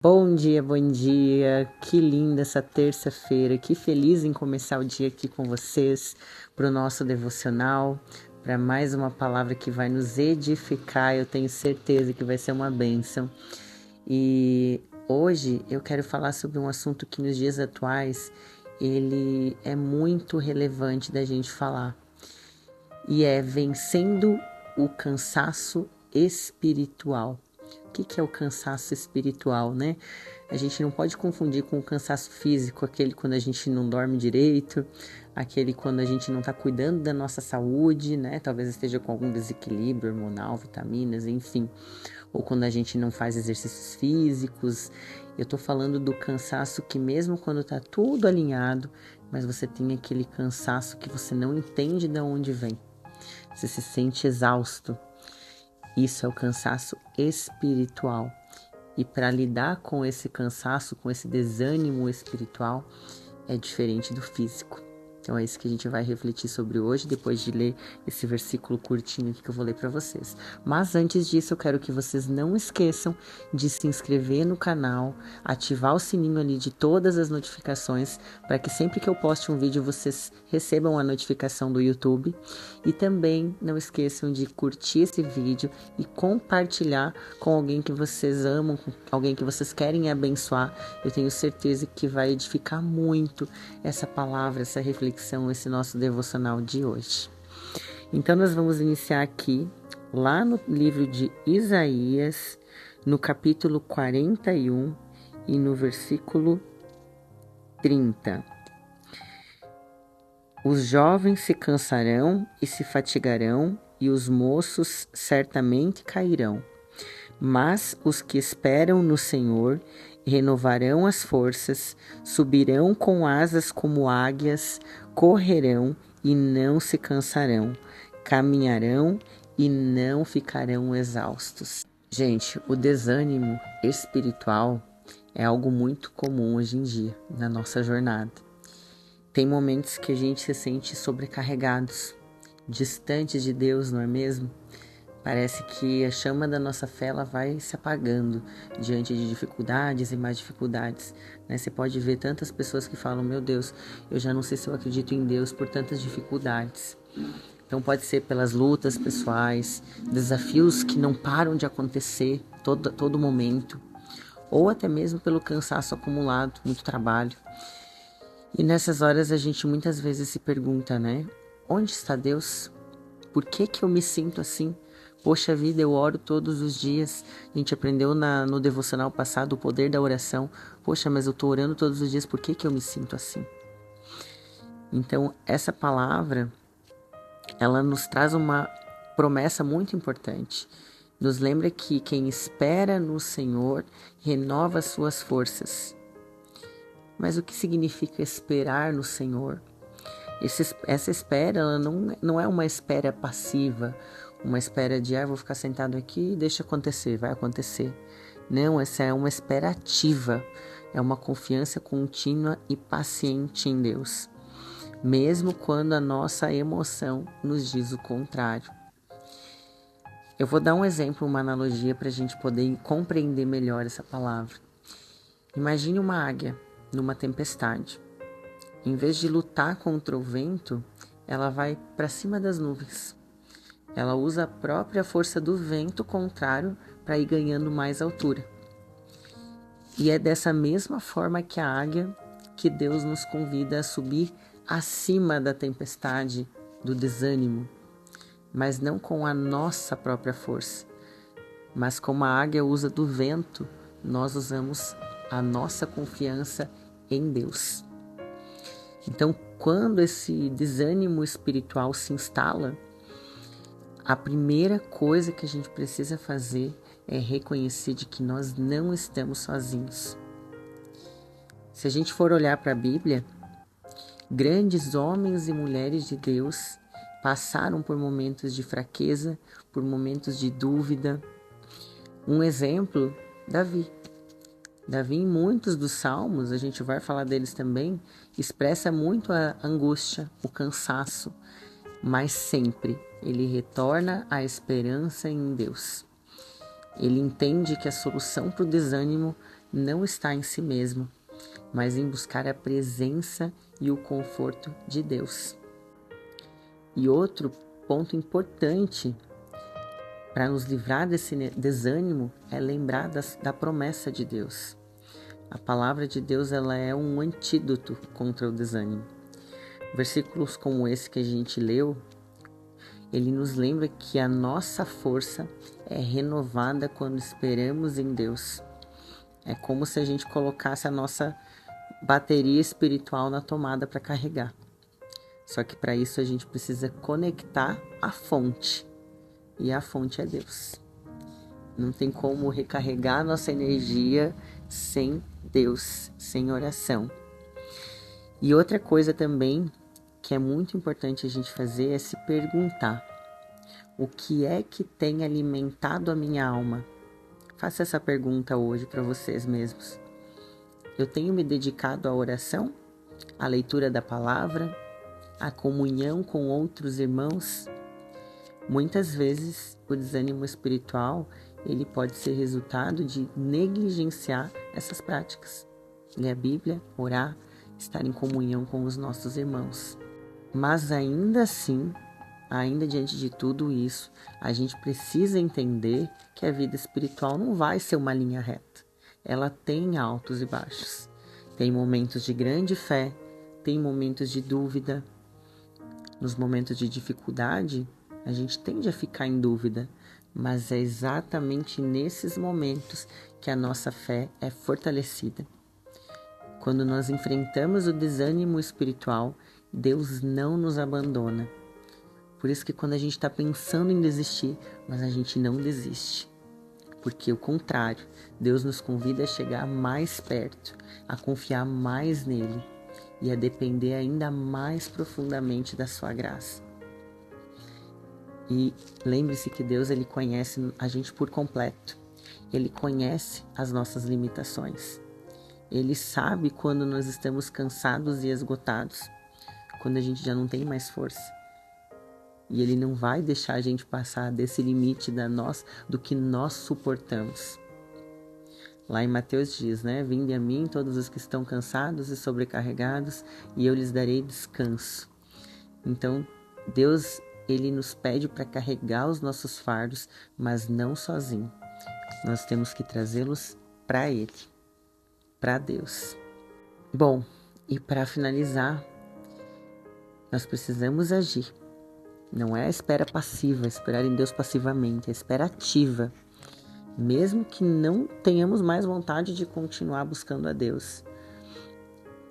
Bom dia, bom dia. Que linda essa terça-feira. Que feliz em começar o dia aqui com vocês para o nosso devocional, para mais uma palavra que vai nos edificar. Eu tenho certeza que vai ser uma bênção. E hoje eu quero falar sobre um assunto que nos dias atuais ele é muito relevante da gente falar. E é vencendo o cansaço espiritual. O que é o cansaço espiritual, né? A gente não pode confundir com o cansaço físico, aquele quando a gente não dorme direito, aquele quando a gente não está cuidando da nossa saúde, né? Talvez esteja com algum desequilíbrio hormonal, vitaminas, enfim. Ou quando a gente não faz exercícios físicos. Eu tô falando do cansaço que mesmo quando tá tudo alinhado, mas você tem aquele cansaço que você não entende de onde vem. Você se sente exausto. Isso é o cansaço espiritual. E para lidar com esse cansaço, com esse desânimo espiritual, é diferente do físico. Então é isso que a gente vai refletir sobre hoje, depois de ler esse versículo curtinho aqui que eu vou ler para vocês. Mas antes disso, eu quero que vocês não esqueçam de se inscrever no canal, ativar o sininho ali de todas as notificações, para que sempre que eu poste um vídeo vocês recebam a notificação do YouTube. E também não esqueçam de curtir esse vídeo e compartilhar com alguém que vocês amam, com alguém que vocês querem abençoar. Eu tenho certeza que vai edificar muito essa palavra, essa reflexão, esse nosso devocional de hoje. Então nós vamos iniciar aqui, lá no livro de Isaías, no capítulo 41 e no versículo 30. Os jovens se cansarão e se fatigarão, e os moços certamente cairão. Mas os que esperam no Senhor renovarão as forças, subirão com asas como águias, correrão e não se cansarão, caminharão e não ficarão exaustos. Gente, o desânimo espiritual é algo muito comum hoje em dia na nossa jornada. Tem momentos que a gente se sente sobrecarregados, distantes de Deus, não é mesmo? Parece que a chama da nossa fé ela vai se apagando diante de dificuldades e mais dificuldades, né? Você pode ver tantas pessoas que falam, meu Deus, eu já não sei se eu acredito em Deus por tantas dificuldades. Então pode ser pelas lutas pessoais, desafios que não param de acontecer todo momento, ou até mesmo pelo cansaço acumulado, muito trabalho. E nessas horas a gente muitas vezes se pergunta, né? Onde está Deus? Por que eu me sinto assim? Poxa vida, eu oro todos os dias. A gente aprendeu no devocional passado o poder da oração. Poxa, mas eu estou orando todos os dias, por que eu me sinto assim? Então, essa palavra, ela nos traz uma promessa muito importante. Nos lembra que quem espera no Senhor renova suas forças. Mas o que significa esperar no Senhor? Essa espera ela não é uma espera passiva, uma espera de vou ficar sentado aqui e deixa acontecer, vai acontecer. Não, essa é uma espera ativa, é uma confiança contínua e paciente em Deus, mesmo quando a nossa emoção nos diz o contrário. Eu vou dar um exemplo, uma analogia para a gente poder compreender melhor essa palavra. Imagine uma águia numa tempestade. Em vez de lutar contra o vento, ela vai para cima das nuvens. Ela usa a própria força do vento contrário para ir ganhando mais altura. E é dessa mesma forma que a águia que Deus nos convida a subir acima da tempestade, do desânimo, mas não com a nossa própria força. Mas como a águia usa do vento, nós usamos a nossa confiança em Deus. Então, quando esse desânimo espiritual se instala, a primeira coisa que a gente precisa fazer é reconhecer de que nós não estamos sozinhos. Se a gente for olhar para a Bíblia, grandes homens e mulheres de Deus passaram por momentos de fraqueza, por momentos de dúvida. Um exemplo, Davi. Davi, em muitos dos salmos, a gente vai falar deles também, expressa muito a angústia, o cansaço, mas sempre ele retorna à esperança em Deus. Ele entende que a solução para o desânimo não está em si mesmo, mas em buscar a presença e o conforto de Deus. E outro ponto importante para nos livrar desse desânimo é lembrar da promessa de Deus. A palavra de Deus, ela é um antídoto contra o desânimo. Versículos como esse que a gente leu, ele nos lembra que a nossa força é renovada quando esperamos em Deus. É como se a gente colocasse a nossa bateria espiritual na tomada para carregar. Só que para isso a gente precisa conectar a fonte. E a fonte é Deus. Não tem como recarregar nossa energia sem Deus, sem oração. E outra coisa também que é muito importante a gente fazer é se perguntar: o que é que tem alimentado a minha alma? Faça essa pergunta hoje para vocês mesmos. Eu tenho me dedicado à oração, à leitura da palavra, à comunhão com outros irmãos? Muitas vezes o desânimo espiritual ele pode ser resultado de negligenciar essas práticas. Ler a Bíblia, orar, estar em comunhão com os nossos irmãos. Mas ainda assim, ainda diante de tudo isso, a gente precisa entender que a vida espiritual não vai ser uma linha reta. Ela tem altos e baixos. Tem momentos de grande fé, tem momentos de dúvida. Nos momentos de dificuldade, a gente tende a ficar em dúvida, mas é exatamente nesses momentos que a nossa fé é fortalecida. Quando nós enfrentamos o desânimo espiritual, Deus não nos abandona. Por isso que quando a gente está pensando em desistir, mas a gente não desiste. Porque o contrário, Deus nos convida a chegar mais perto, a confiar mais nele e a depender ainda mais profundamente da sua graça. E lembre-se que Deus ele conhece a gente por completo. Ele conhece as nossas limitações. Ele sabe quando nós estamos cansados e esgotados, quando a gente já não tem mais força. E Ele não vai deixar a gente passar desse limite do que nós suportamos. Lá em Mateus diz, né? Vinde a mim todos os que estão cansados e sobrecarregados, e eu lhes darei descanso. Então, Deus, Ele nos pede para carregar os nossos fardos, mas não sozinho. Nós temos que trazê-los para Ele, para Deus. Bom, e para finalizar, nós precisamos agir. Não é a espera passiva, esperar em Deus passivamente, é a espera ativa. Mesmo que não tenhamos mais vontade de continuar buscando a Deus.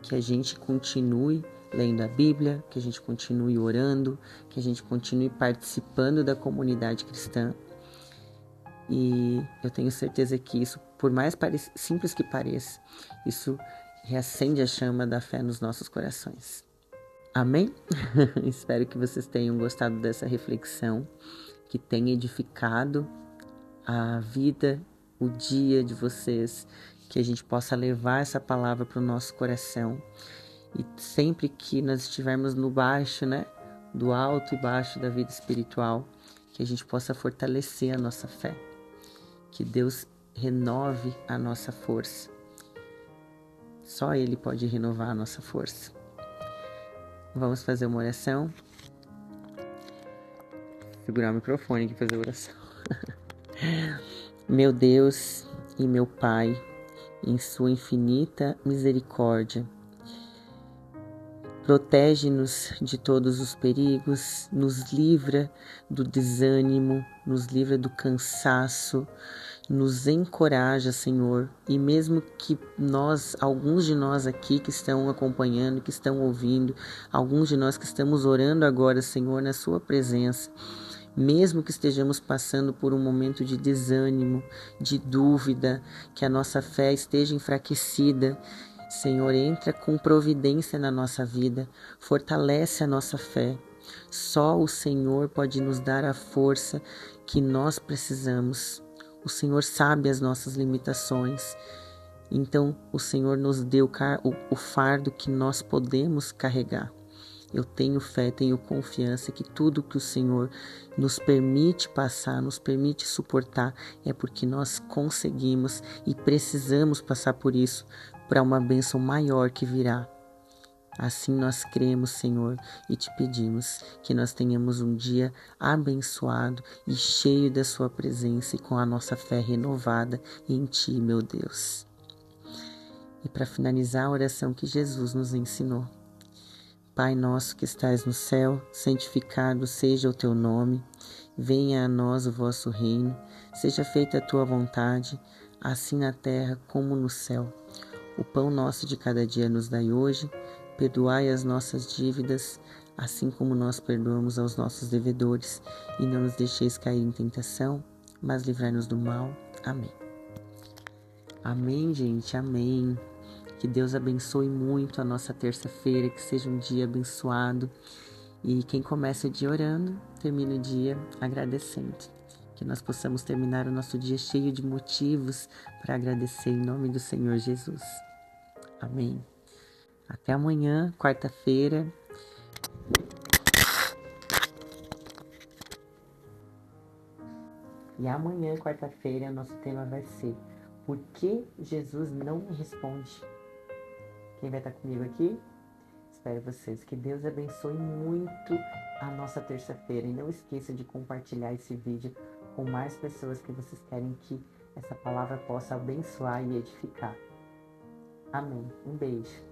Que a gente continue lendo a Bíblia, que a gente continue orando, que a gente continue participando da comunidade cristã. E eu tenho certeza que isso, por mais simples que pareça, isso reacende a chama da fé nos nossos corações. Amém? Espero que vocês tenham gostado dessa reflexão, que tenha edificado a vida, o dia de vocês, que a gente possa levar essa palavra para o nosso coração. E sempre que nós estivermos no baixo, né, do alto e baixo da vida espiritual, que a gente possa fortalecer a nossa fé. Que Deus renove a nossa força. Só Ele pode renovar a nossa força. Vamos fazer uma oração. Segurar o microfone aqui e fazer a oração. Meu Deus e meu Pai, em sua infinita misericórdia, protege-nos de todos os perigos, nos livra do desânimo, nos livra do cansaço, nos encoraja, Senhor, e mesmo que alguns de nós aqui que estão acompanhando, que estão ouvindo, alguns de nós que estamos orando agora, Senhor, na sua presença, mesmo que estejamos passando por um momento de desânimo, de dúvida, que a nossa fé esteja enfraquecida, Senhor, entra com providência na nossa vida, fortalece a nossa fé. Só o Senhor pode nos dar a força que nós precisamos. O Senhor sabe as nossas limitações. Então, o Senhor nos deu o fardo que nós podemos carregar. Eu tenho fé, tenho confiança que tudo que o Senhor nos permite passar, nos permite suportar, é porque nós conseguimos e precisamos passar por isso para uma bênção maior que virá. Assim nós cremos, Senhor, e te pedimos que nós tenhamos um dia abençoado e cheio da sua presença e com a nossa fé renovada em ti, meu Deus. E para finalizar a oração que Jesus nos ensinou. Pai nosso que estais no céu, santificado seja o teu nome. Venha a nós o vosso reino. Seja feita a tua vontade, assim na terra como no céu. O pão nosso de cada dia nos dai hoje. Perdoai as nossas dívidas, assim como nós perdoamos aos nossos devedores. E não nos deixeis cair em tentação, mas livrai-nos do mal. Amém. Amém, gente. Amém. Que Deus abençoe muito a nossa terça-feira, que seja um dia abençoado. E quem começa o dia orando, termina o dia agradecendo. Que nós possamos terminar o nosso dia cheio de motivos para agradecer em nome do Senhor Jesus. Amém. Até amanhã, quarta-feira. E amanhã, quarta-feira, o nosso tema vai ser: por que Jesus não me responde? Quem vai estar comigo aqui? Espero vocês. Que Deus abençoe muito a nossa terça-feira. E não esqueça de compartilhar esse vídeo com mais pessoas que vocês querem que essa palavra possa abençoar e edificar. Amém. Um beijo.